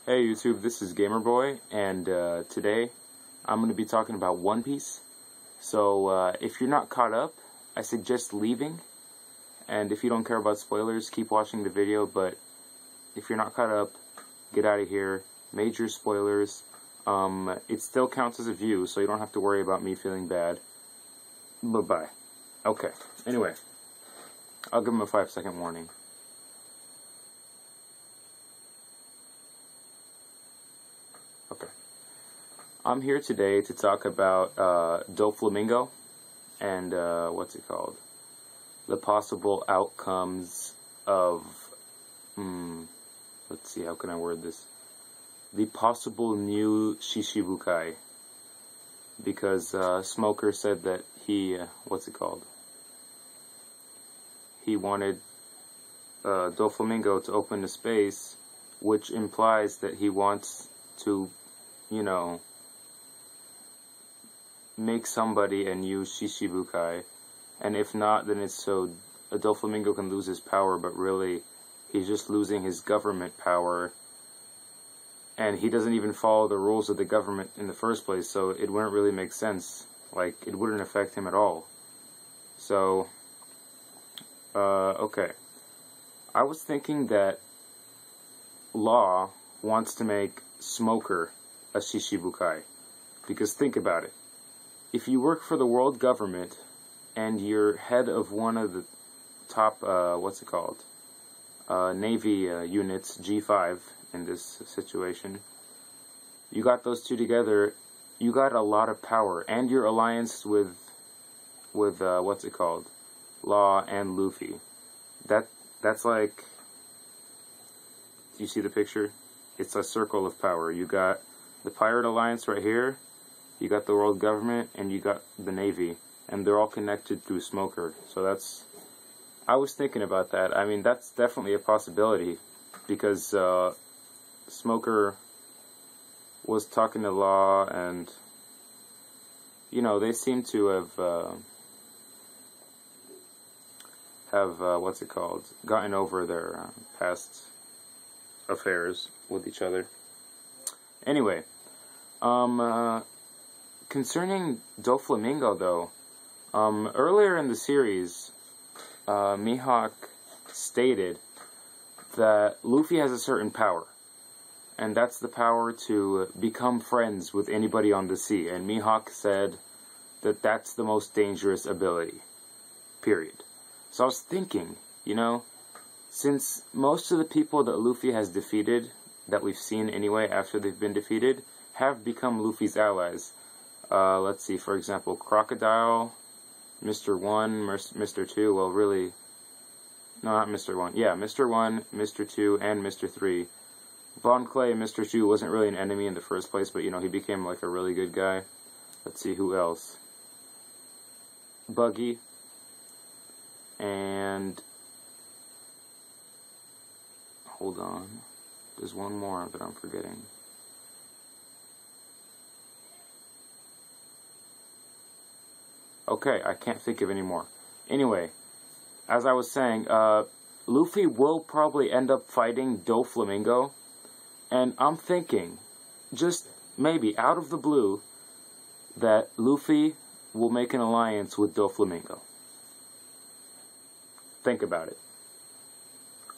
Hey YouTube, this is Gamerboy, and today I'm going to be talking about One Piece. So if you're not caught up, I suggest leaving, and if you don't care about spoilers, keep watching the video, but if you're not caught up, get out of here. Major spoilers. It still counts as a view, so you don't have to worry about me feeling bad. Bye-bye. Okay, anyway, I'll give him a 5-second warning. Okay. I'm here today to talk about Doflamingo and what's it called? The possible outcomes of let's see, how can I word this? The possible new Shishibukai. Because Smoker said that he what's it called? He wanted Doflamingo to open the space, which implies that he wants to, you know, make somebody a new Shishibukai, and if not, then it's so Doflamingo can lose his power, but really, he's just losing his government power, and he doesn't even follow the rules of the government in the first place, so it wouldn't really make sense. Like, it wouldn't affect him at all. So, okay. I was thinking that Law wants to make Smoker a Shishibukai. Because think about it. If you work for the world government, and you're head of one of the top, what's it called? Navy units, G5, in this situation, you got those two together, you got a lot of power, and your alliance with what's it called? Law and Luffy. That's like, do you see the picture? It's a circle of power. You got the Pirate Alliance right here, you got the world government, and you got the Navy, and they're all connected through Smoker. So that's, I was thinking about that. I mean, that's definitely a possibility, because Smoker was talking to Law, and, you know, they seem to have what's it called, gotten over their past affairs with each other. Anyway, concerning Doflamingo, though, earlier in the series, Mihawk stated that Luffy has a certain power, and that's the power to become friends with anybody on the sea, and Mihawk said that that's the most dangerous ability, period. So I was thinking, you know, since most of the people that Luffy has defeated, that we've seen anyway after they've been defeated, have become Luffy's allies. Let's see, for example, Crocodile, Mr. 1, Mr. 2, well really, no, not Mr. 1, yeah, Mr. 1, Mr. 2, and Mr. 3. Von Clay, Mr. 2, wasn't really an enemy in the first place, but, you know, he became, like, a really good guy. Let's see, who else? Buggy. And, hold on, there's one more that I'm forgetting. Okay, I can't think of any more. Anyway, as I was saying, Luffy will probably end up fighting Doflamingo, and I'm thinking, just maybe out of the blue, that Luffy will make an alliance with Doflamingo. Think about it.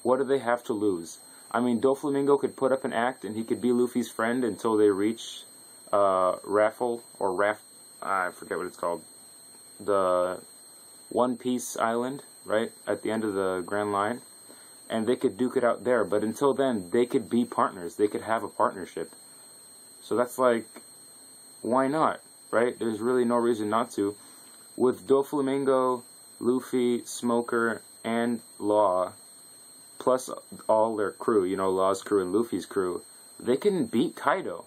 What do they have to lose? I mean, Doflamingo could put up an act, and he could be Luffy's friend until they reach Raffle, or I forget what it's called. The One Piece Island, right, at the end of the Grand Line, and they could duke it out there, but until then, they could be partners, they could have a partnership. So that's like, why not, right? There's really no reason not to. With Doflamingo, Luffy, Smoker, and Law, plus all their crew, you know, Law's crew and Luffy's crew, they can beat Kaido,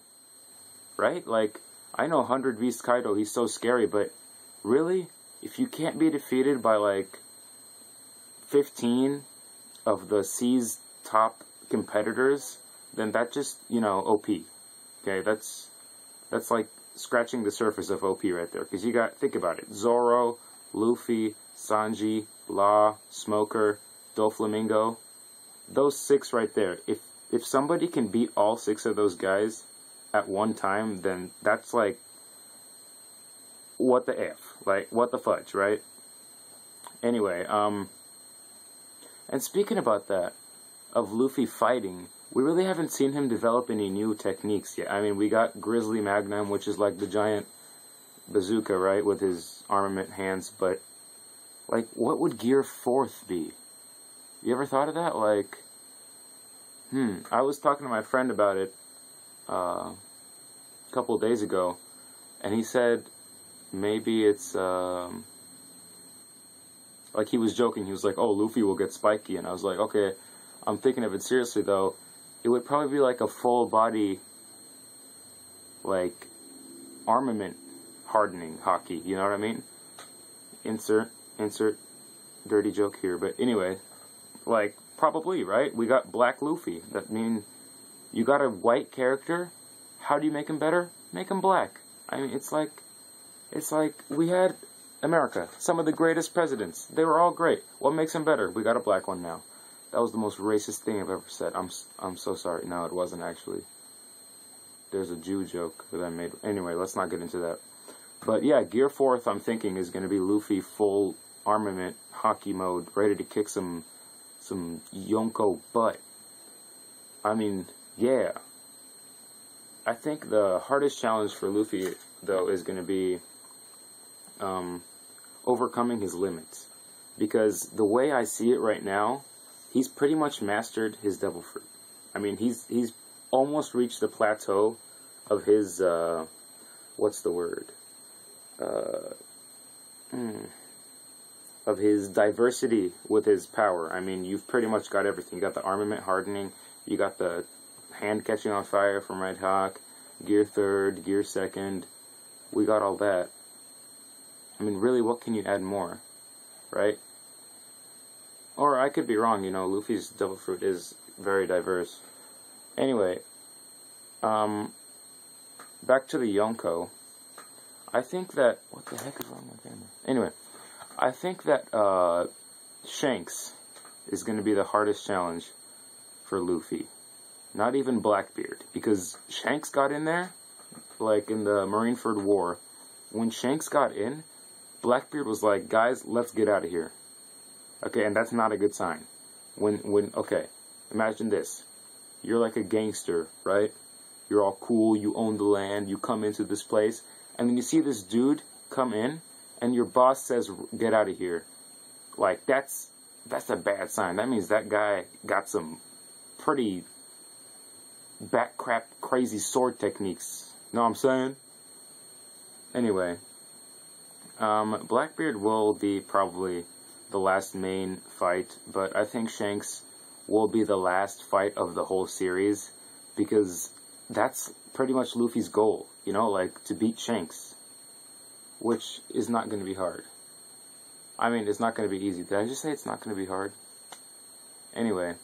right? Like, I know 100 vs Kaido, he's so scary, but really, if you can't be defeated by, like, 15 of the sea's top competitors, then that just, you know, OP. Okay, that's like scratching the surface of OP right there. Because you got, think about it, Zoro, Luffy, Sanji, Law, Smoker, Doflamingo. Those 6 right there. if somebody can beat all 6 of those guys at one time, then that's like, what the F? Like, what the fudge, right? Anyway, and speaking about that, of Luffy fighting, we really haven't seen him develop any new techniques yet. I mean, we got Grizzly Magnum, which is like the giant bazooka, right, with his armament hands, but, like, what would Gear 4th be? You ever thought of that? Like, I was talking to my friend about it a couple of days ago, and he said maybe it's, like, he was joking. He was like, oh, Luffy will get spiky, and I was like, okay, I'm thinking of it seriously, though. It would probably be like a full body, like, armament hardening hockey, you know what I mean? Insert dirty joke here, but anyway, like, probably, right? We got Black Luffy. That mean, you got a white character, how do you make him better? Make him black. I mean, it's like we had America, some of the greatest presidents. They were all great. What makes him better? We got a black one now. That was the most racist thing I've ever said. I'm so sorry. No, it wasn't actually. There's a Jew joke that I made. Anyway, let's not get into that. But yeah, Gear 4th, I'm thinking, is going to be Luffy full armament, hockey mode, ready to kick some Yonko butt. I mean, yeah. I think the hardest challenge for Luffy, though, is going to be overcoming his limits. Because the way I see it right now, he's pretty much mastered his Devil Fruit. I mean, he's almost reached the plateau of his, what's the word? Of his diversity with his power. I mean, you've pretty much got everything. You got the armament hardening, you got the hand catching on fire from Red Hawk, Gear 3rd, Gear 2nd. We got all that. I mean, really, what can you add more? Right? Or I could be wrong, you know, Luffy's Devil Fruit is very diverse. Anyway, back to the Yonko. I think that... What the heck is wrong with my camera? Anyway, I think that Shanks is going to be the hardest challenge for Luffy. Not even Blackbeard. Because Shanks got in there, like in the Marineford War. When Shanks got in, Blackbeard was like, guys, let's get out of here. Okay, and that's not a good sign. Okay, imagine this. You're like a gangster, right? You're all cool, you own the land, you come into this place, and then you see this dude come in, and your boss says, get out of here. Like, that's a bad sign. That means that guy got some pretty backcrap crazy sword techniques. Know what I'm saying? Anyway, Blackbeard will be probably the last main fight, but I think Shanks will be the last fight of the whole series, because that's pretty much Luffy's goal, you know, like, to beat Shanks, which is not going to be hard. I mean, it's not going to be easy. Did I just say it's not going to be hard? Anyway,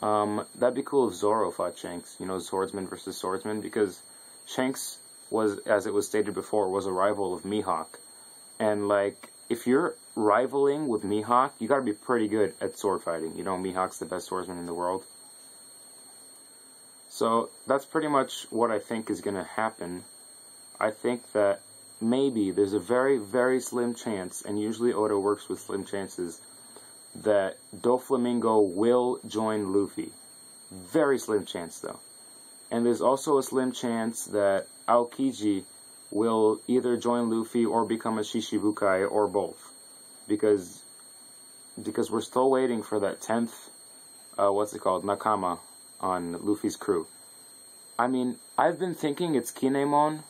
that'd be cool if Zoro fought Shanks, you know, swordsman versus swordsman, because Shanks was, as it was stated before, was a rival of Mihawk, and, like, if you're rivaling with Mihawk, you gotta be pretty good at sword fighting. You know, Mihawk's the best swordsman in the world. So, that's pretty much what I think is gonna happen. I think that maybe there's a very, very slim chance, and usually Oda works with slim chances, that Doflamingo will join Luffy. Very slim chance, though. And there's also a slim chance that Aokiji will either join Luffy or become a Shishibukai, or both. Because we're still waiting for that 10th, Nakama on Luffy's crew. I mean, I've been thinking it's Kinemon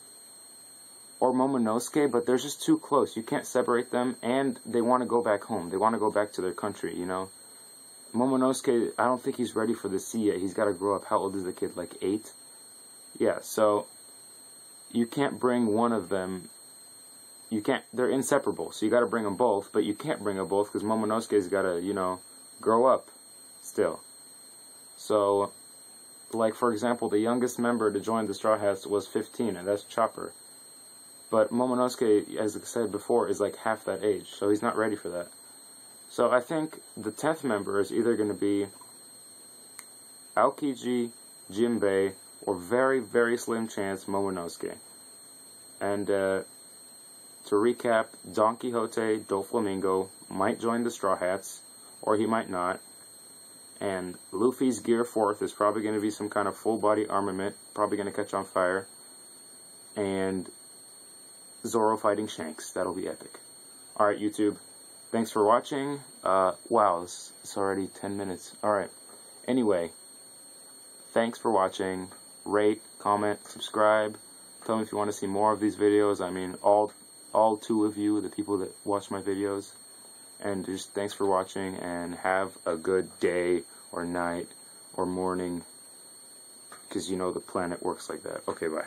or Momonosuke, but they're just too close. You can't separate them, and they want to go back home. They want to go back to their country, you know? Momonosuke, I don't think he's ready for the sea yet. He's got to grow up. How old is the kid? Like 8? Yeah, so you can't bring one of them. You can't, they're inseparable, so you gotta bring them both, but you can't bring them both because Momonosuke's gotta, you know, grow up still. So, like, for example, the youngest member to join the Straw Hats was 15, and that's Chopper. But Momonosuke, as I said before, is like half that age, so he's not ready for that. So I think the 10th member is either going to be Aokiji, Jinbei, or very, very slim chance Momonosuke. And to recap, Don Quixote Doflamingo might join the Straw Hats, or he might not. And Luffy's Gear 4th is probably going to be some kind of full-body armament, probably going to catch on fire. And Zoro fighting Shanks. That'll be epic. Alright, YouTube. Thanks for watching. Wow, it's already 10 minutes. Alright. Anyway, thanks for watching. Rate, comment, subscribe. Tell me if you want to see more of these videos. I mean, all 2 of you, the people that watch my videos. And just thanks for watching, and have a good day, or night, or morning. Because you know the planet works like that. Okay, bye.